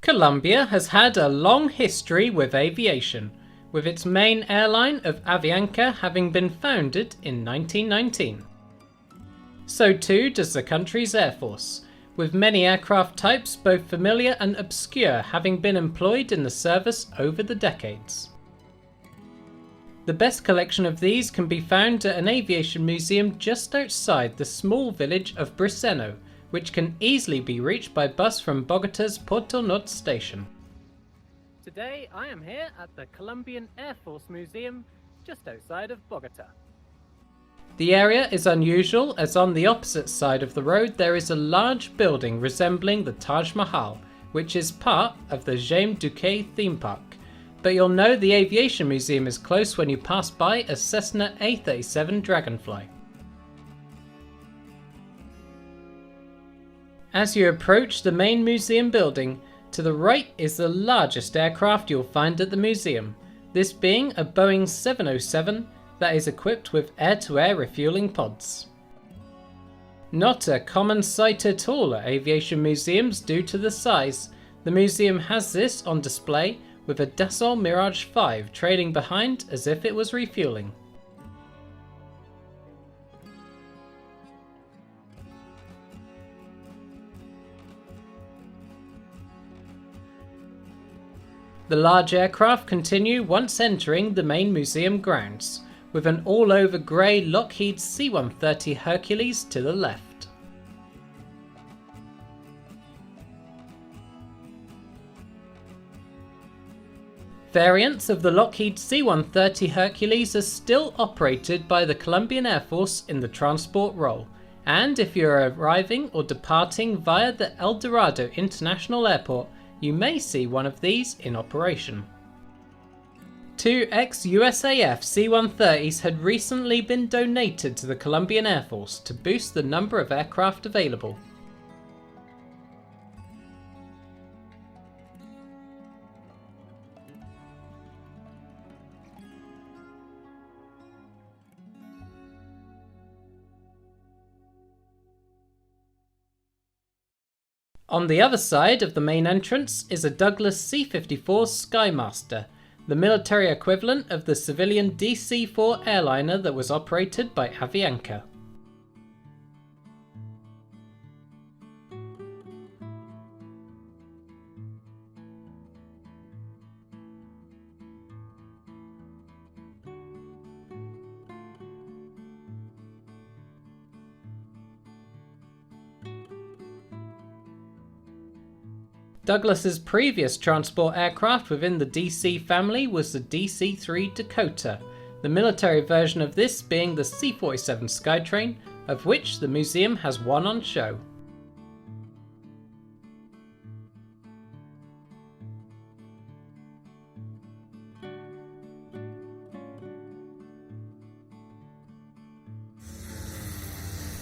Colombia has had a long history with aviation, with its main airline of Avianca having been founded in 1919. So too does the country's Air Force, with many aircraft types both familiar and obscure having been employed in the service over the decades. The best collection of these can be found at an aviation museum just outside the small village of Briceno, which can easily be reached by bus from Bogota's Puerto Norte station. Today I am here at the Colombian Air Force Museum just outside of Bogota. The area is unusual as on the opposite side of the road there is a large building resembling the Taj Mahal, which is part of the Jaime Duque theme park. But you'll know the Aviation Museum is close when you pass by a Cessna A37 Dragonfly. As you approach the main museum building, to the right is the largest aircraft you'll find at the museum, this being a Boeing 707 that is equipped with air-to-air refueling pods. Not a common sight at all at aviation museums due to the size. The museum has this on display with a Dassault Mirage 5 trailing behind as if it was refueling. The large aircraft continue once entering the main museum grounds, with an all-over grey Lockheed C-130 Hercules to the left. Variants of the Lockheed C-130 Hercules are still operated by the Colombian Air Force in the transport role, and if you are arriving or departing via the El Dorado International Airport, you may see one of these in operation. Two ex-USAF C-130s had recently been donated to the Colombian Air Force to boost the number of aircraft available. On the other side of the main entrance is a Douglas C-54 Skymaster, the military equivalent of the civilian DC-4 airliner that was operated by Avianca. Douglas's previous transport aircraft within the DC family was the DC-3 Dakota, the military version of this being the C-47 Skytrain, of which the museum has one on show.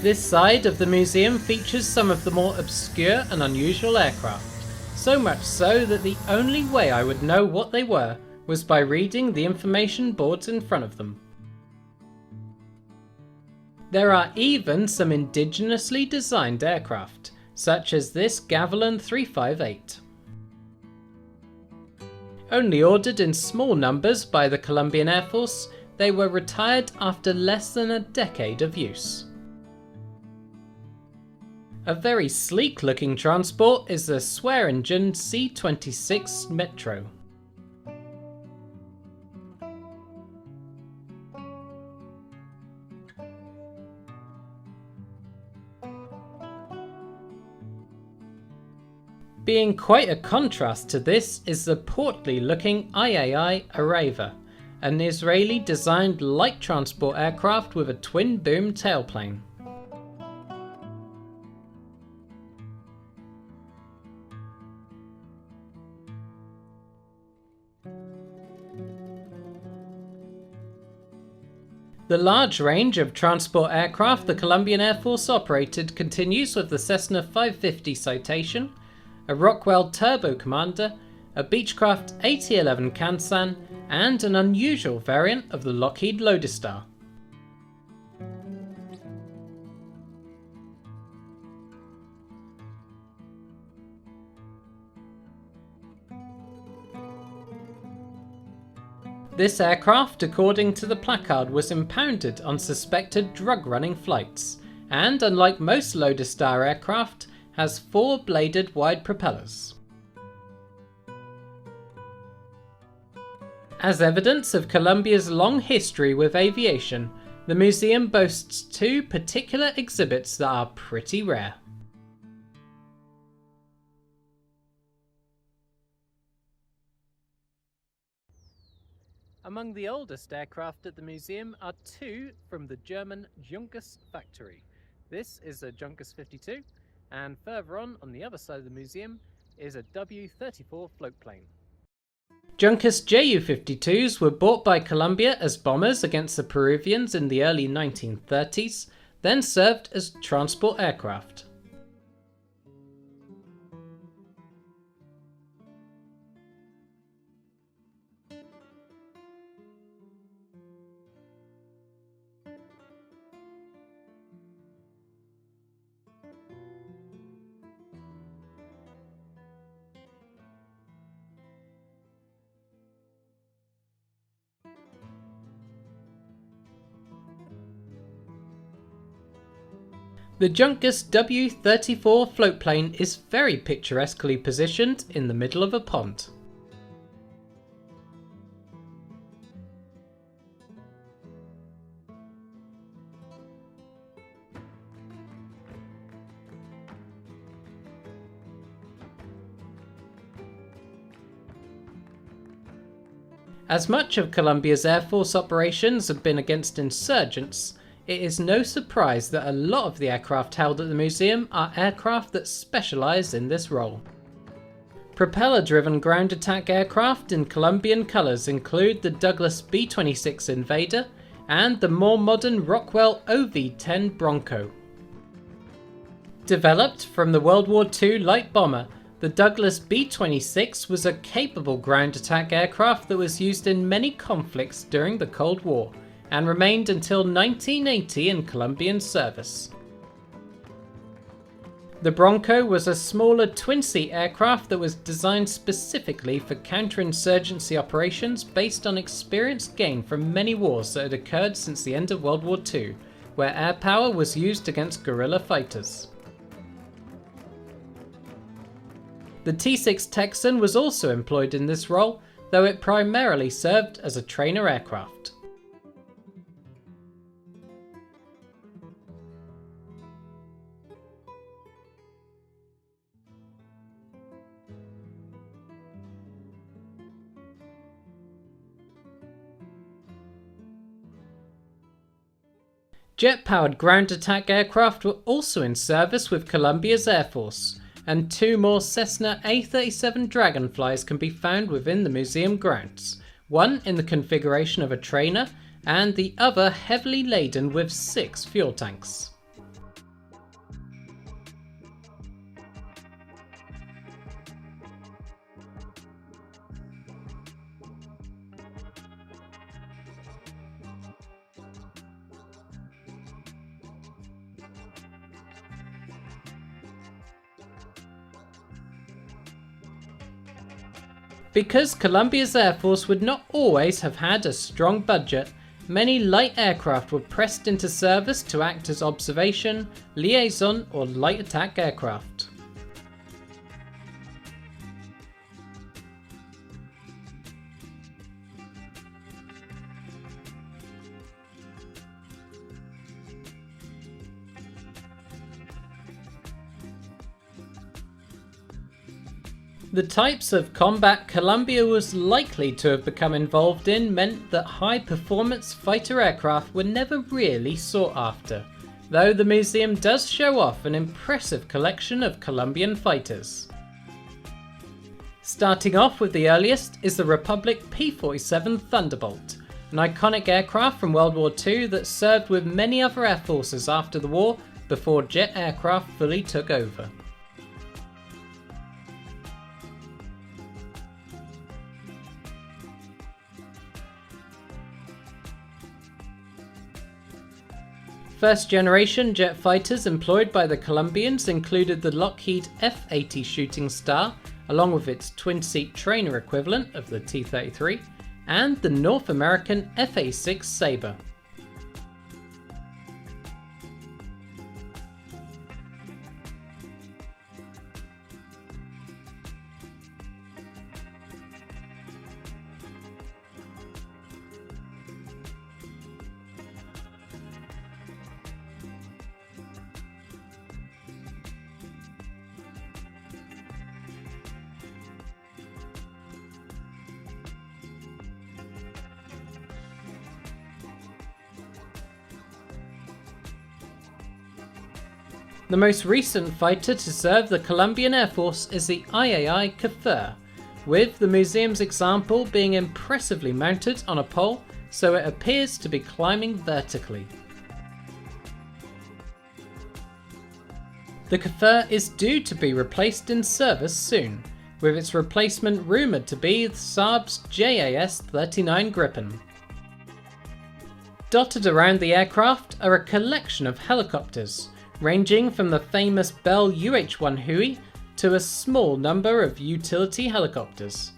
This side of the museum features some of the more obscure and unusual aircraft. So much so that the only way I would know what they were was by reading the information boards in front of them. There are even some indigenously designed aircraft, such as this Gavilan 358. Only ordered in small numbers by the Colombian Air Force, they were retired after less than a decade of use. A very sleek looking transport is the Swearingen C-26 Metro. Being quite a contrast to this is the portly looking IAI Areva, an Israeli designed light transport aircraft with a twin boom tailplane. The large range of transport aircraft the Colombian Air Force operated continues with the Cessna 550 Citation, a Rockwell Turbo Commander, a Beechcraft AT-11 Kansan, and an unusual variant of the Lockheed Lodestar. This aircraft, according to the placard, was impounded on suspected drug-running flights, and unlike most Lodestar aircraft, has 4-bladed wide propellers. As evidence of Colombia's long history with aviation, the museum boasts 2 particular exhibits that are pretty rare. Among the oldest aircraft at the museum are 2 from the German Junkers factory. This is a Junkers 52, and further on the other side of the museum, is a W-34 floatplane. Junkers Ju-52s were bought by Colombia as bombers against the Peruvians in the early 1930s, then served as transport aircraft. The Junkers W-34 floatplane is very picturesquely positioned in the middle of a pond. As much of Colombia's Air Force operations have been against insurgents, it is no surprise that a lot of the aircraft held at the museum are aircraft that specialise in this role. Propeller-driven ground attack aircraft in Colombian colours include the Douglas B-26 Invader and the more modern Rockwell OV-10 Bronco. Developed from the World War II light bomber, the Douglas B-26 was a capable ground attack aircraft that was used in many conflicts during the Cold War, and remained until 1980 in Colombian service. The Bronco was a smaller twin-seat aircraft that was designed specifically for counterinsurgency operations based on experience gained from many wars that had occurred since the end of World War II, where air power was used against guerrilla fighters. The T-6 Texan was also employed in this role, though it primarily served as a trainer aircraft. Jet-powered ground attack aircraft were also in service with Colombia's Air Force, and 2 more Cessna A-37 Dragonflies can be found within the museum grounds, one in the configuration of a trainer and the other heavily laden with 6 fuel tanks. Because Colombia's Air Force would not always have had a strong budget, many light aircraft were pressed into service to act as observation, liaison or light attack aircraft. The types of combat Colombia was likely to have become involved in meant that high-performance fighter aircraft were never really sought after, though the museum does show off an impressive collection of Colombian fighters. Starting off with the earliest is the Republic P-47 Thunderbolt, an iconic aircraft from World War II that served with many other air forces after the war before jet aircraft fully took over. First generation jet fighters employed by the Colombians included the Lockheed F-80 Shooting Star, along with its twin-seat trainer equivalent of the T-33, and the North American FA-6 Sabre. The most recent fighter to serve the Colombian Air Force is the IAI Cafer, with the museum's example being impressively mounted on a pole so it appears to be climbing vertically. The Cafer is due to be replaced in service soon, with its replacement rumoured to be Saab's JAS-39 Gripen. Dotted around the aircraft are a collection of helicopters, ranging from the famous Bell UH-1 Huey to a small number of utility helicopters.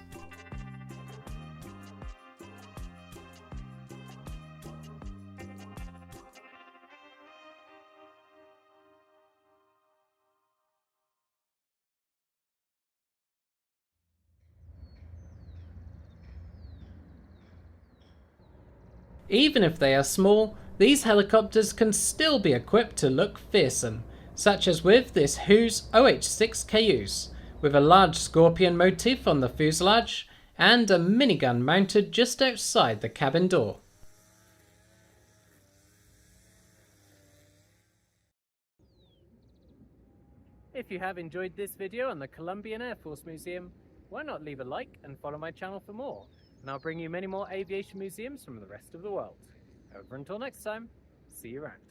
Even if they are small, these helicopters can still be equipped to look fearsome, such as with this Who's OH-6 Cayuse, with a large scorpion motif on the fuselage and a minigun mounted just outside the cabin door. If you have enjoyed this video on the Colombian Air Force Museum, why not leave a like and follow my channel for more, and I'll bring you many more aviation museums from the rest of the world. Over until next time, see you around.